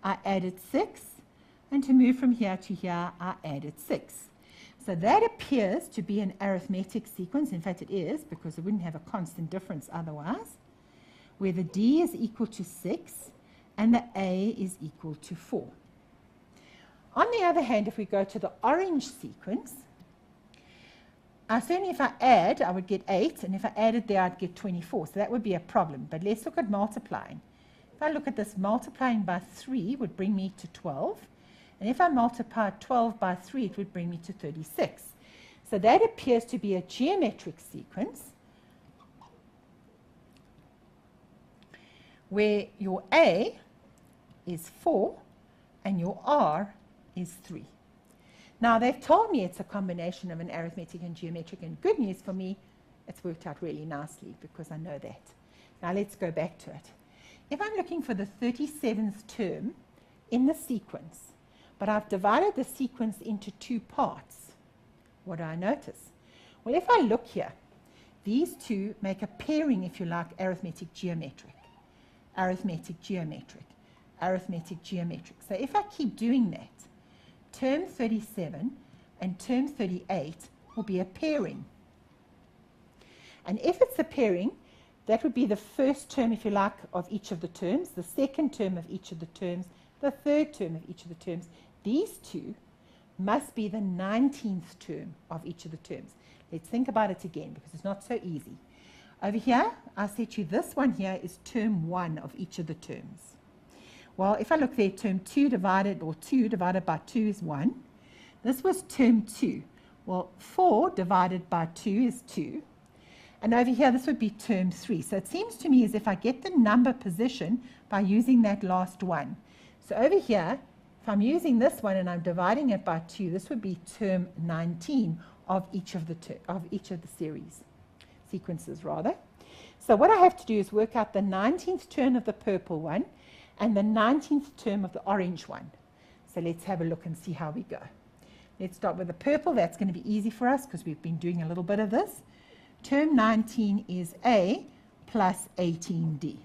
B: I added 6, and to move from here to here, I added 6. So that appears to be an arithmetic sequence. In fact, it is, because it wouldn't have a constant difference otherwise, where the D is equal to 6 and the A is equal to 4. On the other hand, if we go to the orange sequence, certainly if I add, I would get 8, and if I added there, I'd get 24. So that would be a problem. But let's look at multiplying. If I look at this, multiplying by 3 would bring me to 12. And if I multiply 12 by 3, it would bring me to 36. So that appears to be a geometric sequence where your A is 4 and your R is 3. Now, they've told me it's a combination of an arithmetic and geometric, and good news for me, it's worked out really nicely because I know that. Now, let's go back to it. If I'm looking for the 37th term in the sequence, but I've divided the sequence into two parts, what do I notice? Well, if I look here, these two make a pairing, if you like, arithmetic, geometric, arithmetic, geometric, arithmetic, geometric. So if I keep doing that, term 37 and term 38 will be a pairing. And if it's a pairing, that would be the first term, if you like, of each of the terms, the second term of each of the terms, the third term of each of the terms. These two must be the 19th term of each of the terms. Let's think about it again, because it's not so easy. Over here, I said to you, this one here is term 1 of each of the terms. Well, if I look there, term 2 divided by 2 is 1. This was term 2. Well, 4 divided by 2 is 2. And over here, this would be term 3. So it seems to me as if I get the number position by using that last one. So over here, if I'm using this one and I'm dividing it by 2, this would be term 19 of each of the series, sequences rather. So what I have to do is work out the 19th term of the purple one and the 19th term of the orange one. So let's have a look and see how we go. Let's start with the purple. That's going to be easy for us because we've been doing a little bit of this. Term 19 is A plus 18D.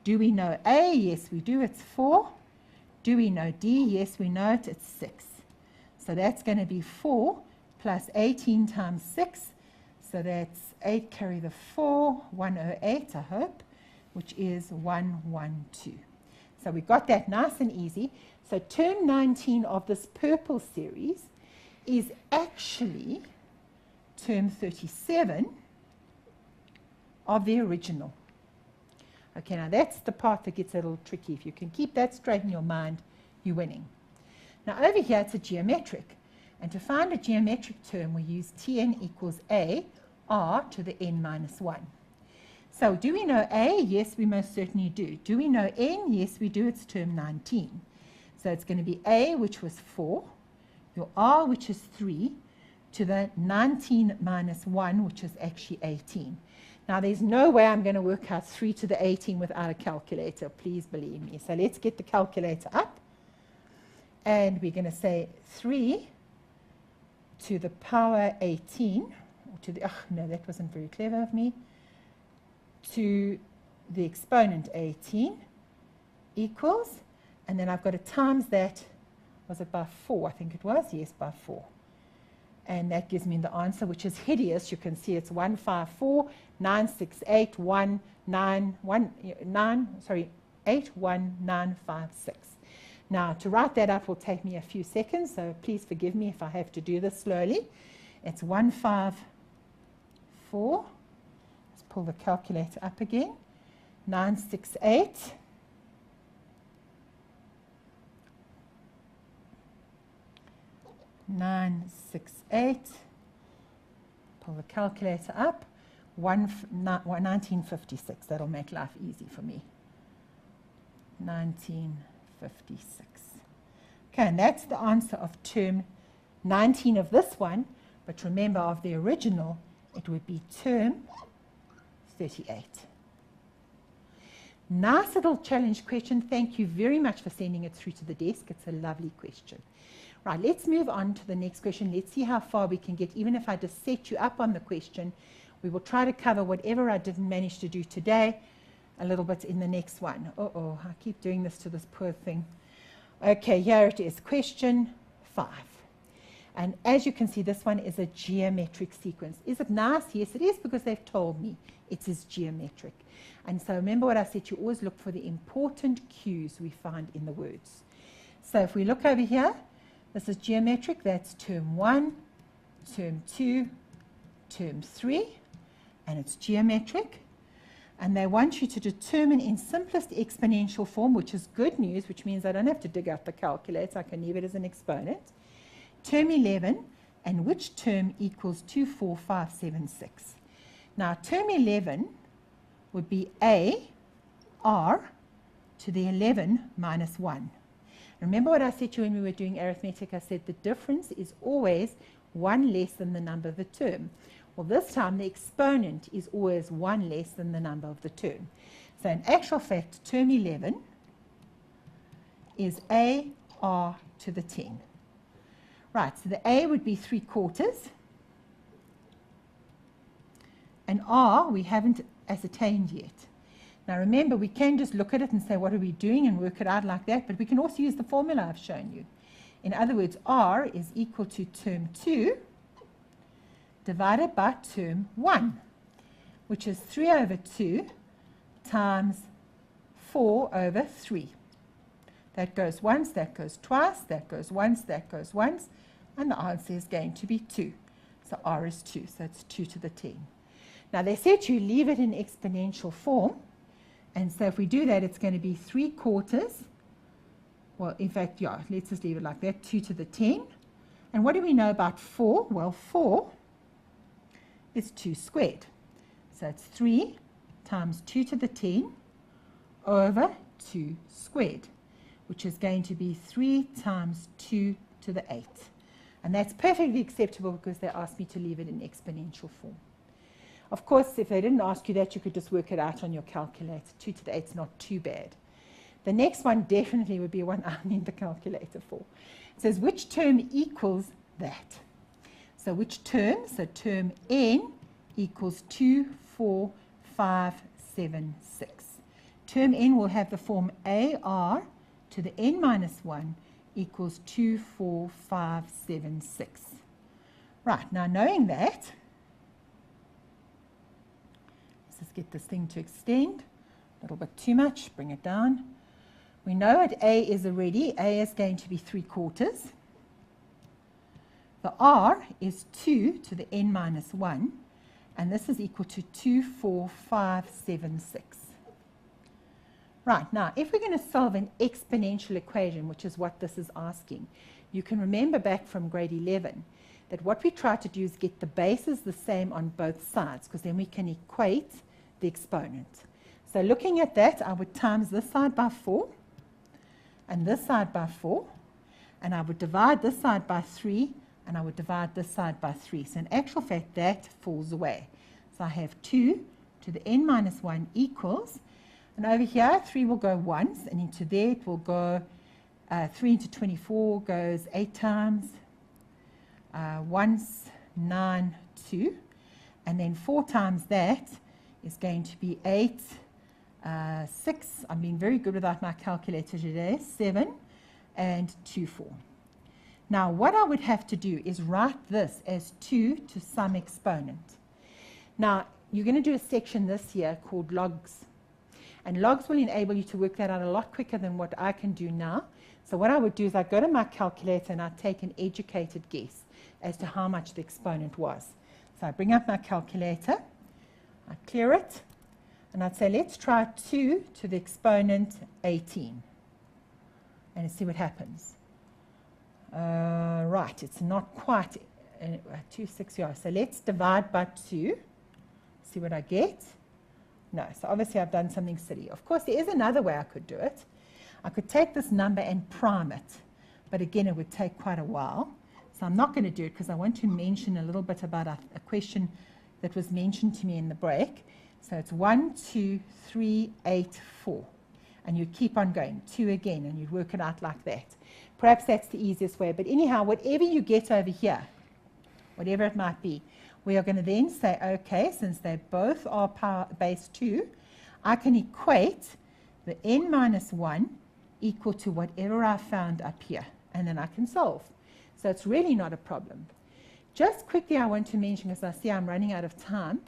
B: Do we know A? Yes, we do. It's 4. Do we know D? Yes, we know it. It's 6. So that's going to be 4 plus 18 times 6. So that's 8 carry the 4, 108, I hope, which is 112. So we got that nice and easy. So term 19 of this purple series is actually term 37 of the original. Okay, now that's the part that gets a little tricky. If you can keep that straight in your mind, you're winning. Now over here it's a geometric. And to find a geometric term, we use Tn equals A, R to the n minus 1. So do we know A? Yes, we most certainly do. Do we know n? Yes, we do. It's term 19. So it's going to be A, which was 4, your R, which is 3, to the 19 minus 1, which is actually 18. Now, there's no way I'm going to work out 3 to the 18 without a calculator. Please believe me. So let's get the calculator up. And we're going to say 3 to the power 18. Or to the, oh, no, that wasn't very clever of me. To the exponent 18 equals, and then I've got to times that, was it by 4? I think it was, yes, by 4. And that gives me the answer, which is hideous. You can see it's 81956. Now, to write that up will take me a few seconds, so please forgive me if I have to do this slowly. It's 154. Let's pull the calculator up again. 968. 968. Pull the calculator up. 1956. That'll make life easy for me. 1956. Okay, and that's the answer of term 19 of this one. But remember, of the original, it would be term 38. Nice little challenge question. Thank you very much for sending it through to the desk. It's a lovely question. Right, let's move on to the next question. Let's see how far we can get. Even if I just set you up on the question, we will try to cover whatever I didn't manage to do today a little bit in the next one. Uh-oh, I keep doing this to this poor thing. Okay, here it is, question 5. And as you can see, this one is a geometric sequence. Is it nice? Yes, it is, because they've told me it is geometric. And so remember what I said, you always look for the important cues we find in the words. So if we look over here, this is geometric. That's term 1, term 2, term 3, and it's geometric. And they want you to determine in simplest exponential form, which is good news, which means I don't have to dig out the calculator. I can leave it as an exponent. Term 11, and which term equals 2, 4, 5, 7, 6. Now, term 11 would be a r to the 11 minus 1. Remember what I said to you when we were doing arithmetic? I said the difference is always 1 less than the number of the term. Well, this time the exponent is always 1 less than the number of the term. So in actual fact, term 11 is a r to the 10. Right, so the a would be 3/4. And r we haven't ascertained yet. Now remember, we can just look at it and say, what are we doing, and work it out like that, but we can also use the formula I've shown you. In other words, r is equal to term 2 divided by term 1, which is 3 over 2 times 4 over 3. That goes once, that goes twice, that goes once, that goes once, and the answer is going to be 2. So r is 2, so it's 2 to the 10. Now they said to leave it in exponential form, and so if we do that, it's going to be 3/4. Well, in fact, yeah, let's just leave it like that, 2 to the 10. And what do we know about 4? Well, 4 is 2 squared. So it's 3 times 2 to the 10 over 2 squared, which is going to be 3 times 2 to the 8. And that's perfectly acceptable because they asked me to leave it in exponential form. Of course, if they didn't ask you that, you could just work it out on your calculator. 2 to the 8 is not too bad. The next one definitely would be one I need the calculator for. It says, which term equals that? So which term? So term n equals 2, 4, 5, 7, 6. Term n will have the form ar to the n minus 1 equals 2, 4, 5, 7, 6. Right, now knowing that, let's just get this thing to extend. A little bit too much, bring it down. We know what a is already. A is going to be 3/4. The r is 2 to the n minus 1, and this is equal to 2, 4, 5, 7, 6. Right, now, if we're going to solve an exponential equation, which is what this is asking, you can remember back from grade 11 that what we try to do is get the bases the same on both sides, because then we can equate the exponent. So looking at that, I would times this side by 4, and this side by 4, and I would divide this side by 3, and I would divide this side by 3. So in actual fact, that falls away. So I have 2 to the n minus 1 equals, and over here, 3 will go once, and into there it will go, 3 into 24 goes 8 times, once, 9, 2, and then 4 times that is going to be 8, 6, I'm being very good without my calculator today, 7, and 2, 4. Now, what I would have to do is write this as 2 to some exponent. Now, you're going to do a section this year called logs. And logs will enable you to work that out a lot quicker than what I can do now. So what I would do is I'd go to my calculator and I'd take an educated guess as to how much the exponent was. So I bring up my calculator, I clear it, and I'd say, let's try 2 to the exponent 18. And see what happens. Right, it's not quite 2, 6, yeah. So let's divide by 2. See what I get. No, so obviously I've done something silly. Of course, there is another way I could do it. I could take this number and prime it, but again, it would take quite a while. So I'm not going to do it because I want to mention a little bit about a question that was mentioned to me in the break. So it's 1, 2, 3, 8, 4. And you keep on going, 2 again, and you work it out like that. Perhaps that's the easiest way. But anyhow, whatever you get over here, whatever it might be, we are going to then say, okay, since they both are power base 2, I can equate the n minus 1 equal to whatever I found up here. And then I can solve. So it's really not a problem. Just quickly, I want to mention, because I see I'm running out of time,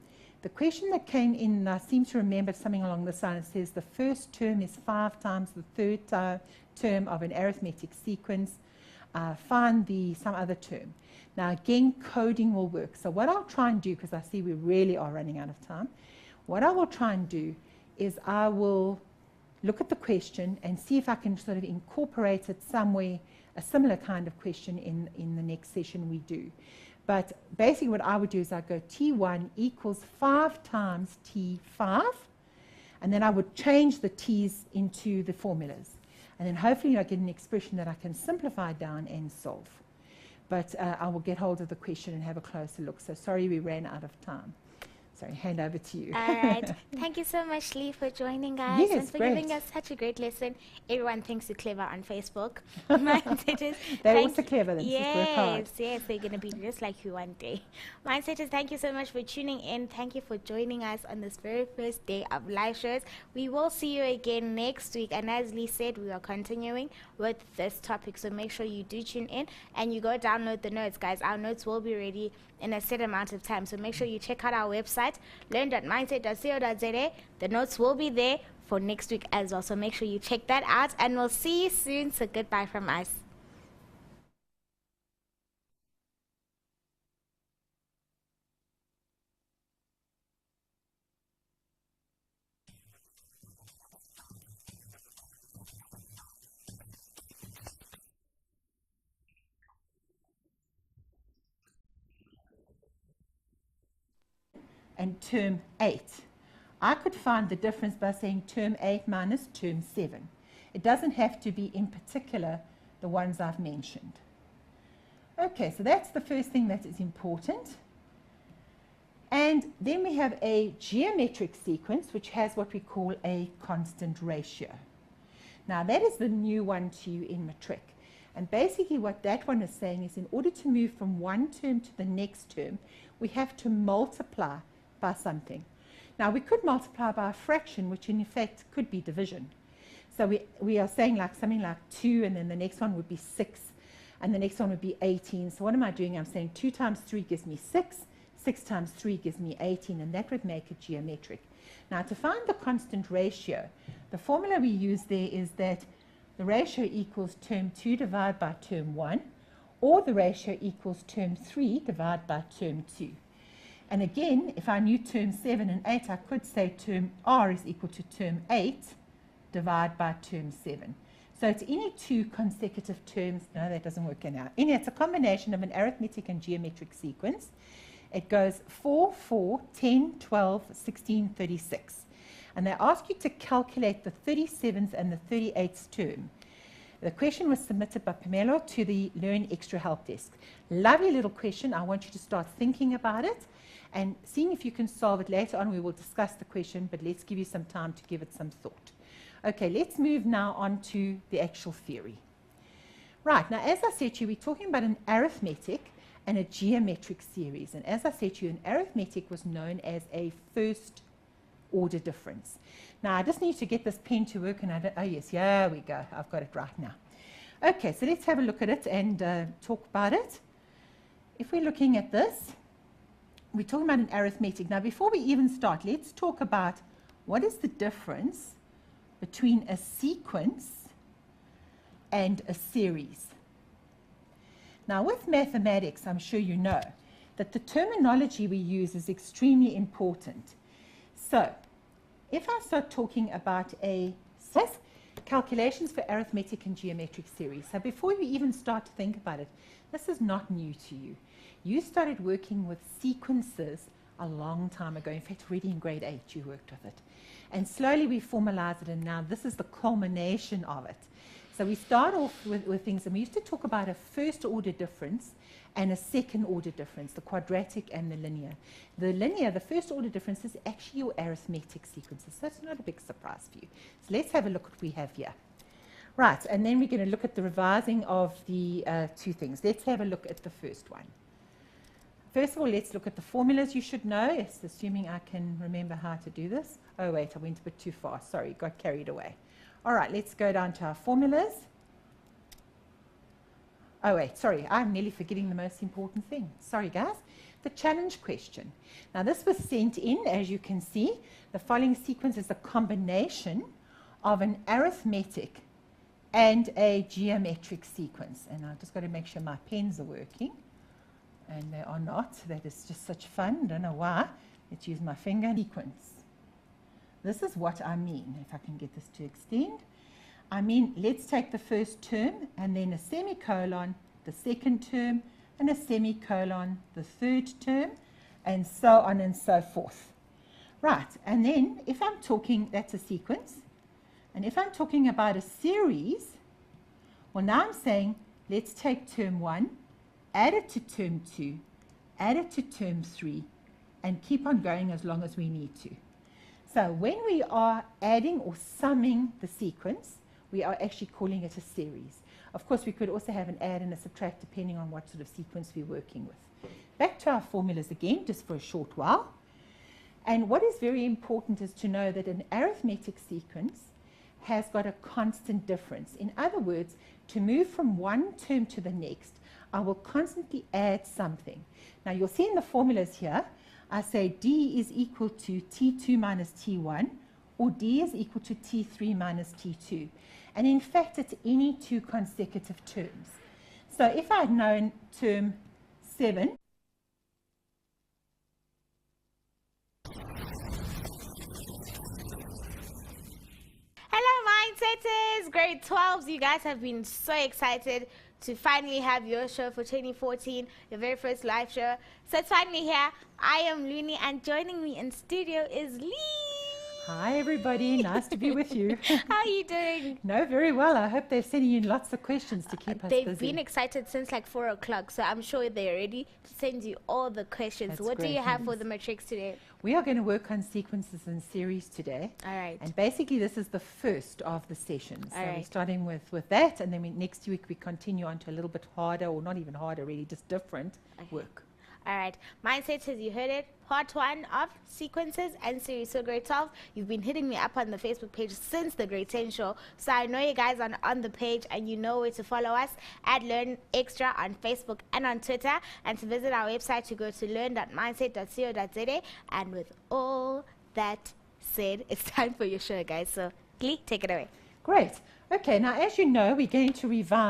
B: the question that came in, and I seem to remember something along this line, it says the first term is 5 times the third term of an arithmetic sequence. Find some other term. Now again, coding will work. So what I'll try and do, because I see we really are running out of time, what I will try and do is I will look at the question and see if I can sort of incorporate it somewhere, a similar kind of question in the next session we do. But basically what I would do is I'd go T1 equals 5 times T5, and then I would change the T's into the formulas. And then hopefully I get an expression that I can simplify down and solve. But I will get hold of the question and have a closer look. So sorry we ran out of time. Sorry, hand over to you.
A: All right. Thank you so much, Lee, for joining us
B: Yes,
A: and for
B: great.
A: giving us such a great lesson. Everyone thinks you're clever on Facebook. Mindsetters,
B: They're also clever. They just work hard.
A: yes, they're going to be just like you one day. Mindsetters, thank you so much for tuning in. Thank you for joining us on this very first day of live shows. We will see you again next week. And as Lee said, we are continuing with this topic. So make sure you do tune in and you go download the notes, guys. Our notes will be ready in a set amount of time. So make sure you check out our website, learn.mindset.co.za. The notes will be there for next week as well. So make sure you check that out and we'll see you soon. So goodbye from us.
B: And term 8. I could find the difference by saying term 8 minus term 7. It doesn't have to be in particular the ones I've mentioned. Okay, so that's the first thing that is important. And then we have a geometric sequence which has what we call a constant ratio. Now that is the new one to you in matric. And basically what that one is saying is in order to move from one term to the next term, we have to multiply by something. Now we could multiply by a fraction, which in effect could be division. So we are saying like something like 2, and then the next one would be 6, and the next one would be 18. So what am I doing? I'm saying 2 times 3 gives me 6, 6 times 3 gives me 18, and that would make it geometric. Now to find the constant ratio, the formula we use there is that the ratio equals term 2 divided by term 1, or the ratio equals term 3 divided by term 2. And again, if I knew term 7 and 8, I could say term R is equal to term 8 divided by term 7. So it's any two consecutive terms. No, that doesn't work out. It's a combination of an arithmetic and geometric sequence. It goes 4, 4, 10, 12, 16, 36. And they ask you to calculate the 37th and the 38th term. The question was submitted by Pamela to the Learn Extra Help Desk. Lovely little question. I want you to start thinking about it and seeing if you can solve it. Later on we will discuss the question, but let's give you some time to give it some thought. Okay, let's move now on to the actual theory. Right, now as I said to you, we're talking about an arithmetic and a geometric series. And as I said to you, an arithmetic was known as a first order difference. Now I just need to get this pen to work, and oh yes, here we go, I've got it right now. Okay, so let's have a look at it and talk about it. If we're looking at this, we're talking about an arithmetic. Now before we even start, let's talk about what is the difference between a sequence and a series. Now with mathematics, I'm sure you know that the terminology we use is extremely important. So if I start talking about calculations for arithmetic and geometric series. So before you even start to think about it, this is not new to you. You started working with sequences a long time ago. In fact, already in grade 8 you worked with it. And slowly we formalized it, and now this is the culmination of it. So we start off with things, and we used to talk about a first order difference and a second order difference, the quadratic and the linear. The linear, the first order difference, is actually your arithmetic sequences, so it's not a big surprise for you. So let's have a look at what we have here. Right, and then we're going to look at the revising of the two things. Let's have a look at the first one. First of all, let's look at the formulas you should know. Yes, assuming I can remember how to do this. Oh wait, I went a bit too far. Sorry, got carried away. All right, let's go down to our formulas. Oh wait, sorry, I'm nearly forgetting the most important thing. Sorry guys. The challenge question. Now this was sent in, as you can see. The following sequence is a combination of an arithmetic and a geometric sequence. And I've just got to make sure my pens are working. And they are not. That is just such fun. Don't know why. Let's use my finger. Sequence. This is what I mean. If I can get this to extend. I mean, let's take the first term and then a semicolon, the second term, and a semicolon, the third term, and so on and so forth. Right, and then if I'm talking, that's a sequence. And if I'm talking about a series, well now I'm saying, let's take term 1, add it to term 2, add it to term 3, and keep on going as long as we need to. So when we are adding or summing the sequence, we are actually calling it a series. Of course, we could also have an add and a subtract depending on what sort of sequence we're working with. Back to our formulas again, just for a short while. And what is very important is to know that an arithmetic sequence has got a constant difference. In other words, to move from one term to the next, I will constantly add something. Now you'll see in the formulas here, I say D is equal to T2 minus T1, or D is equal to T3 minus T2. And in fact, it's any two consecutive terms. So if I had known term 7,
A: Hello, Mindsetters! Grade 12s, you guys have been so excited to finally have your show for 2014, your very first live show. So it's finally here. I am Looney, and joining me in studio is Lee.
B: hi everybody, nice to be with you.
A: How are you doing?
B: No, very well. I hope they're sending you lots of questions to keep us busy.
A: They've been excited since like 4 o'clock, so I'm sure they're ready to send you all the questions.
B: That's
A: what do
B: great
A: you have
B: news.
A: for the matrix today?
B: We are going to work on sequences and series today.
A: All right.
B: And basically this is the first of the sessions. So
A: All
B: we're
A: right.
B: starting with that, and then next week we continue on to a little bit harder, or not even harder really, just different work.
A: All right. Mindsetters, you heard it. Part 1 of sequences and series. So grade 12, you've been hitting me up on the Facebook page since the grade 10 show. So I know you guys are on the page, and you know where to follow us at Learn Extra on Facebook and on Twitter. And to visit our website, to go to learn.mindset.co.za. And with all that said, it's time for your show, guys. So Glee, take it away.
B: Great. Okay, now as you know, we're going to revise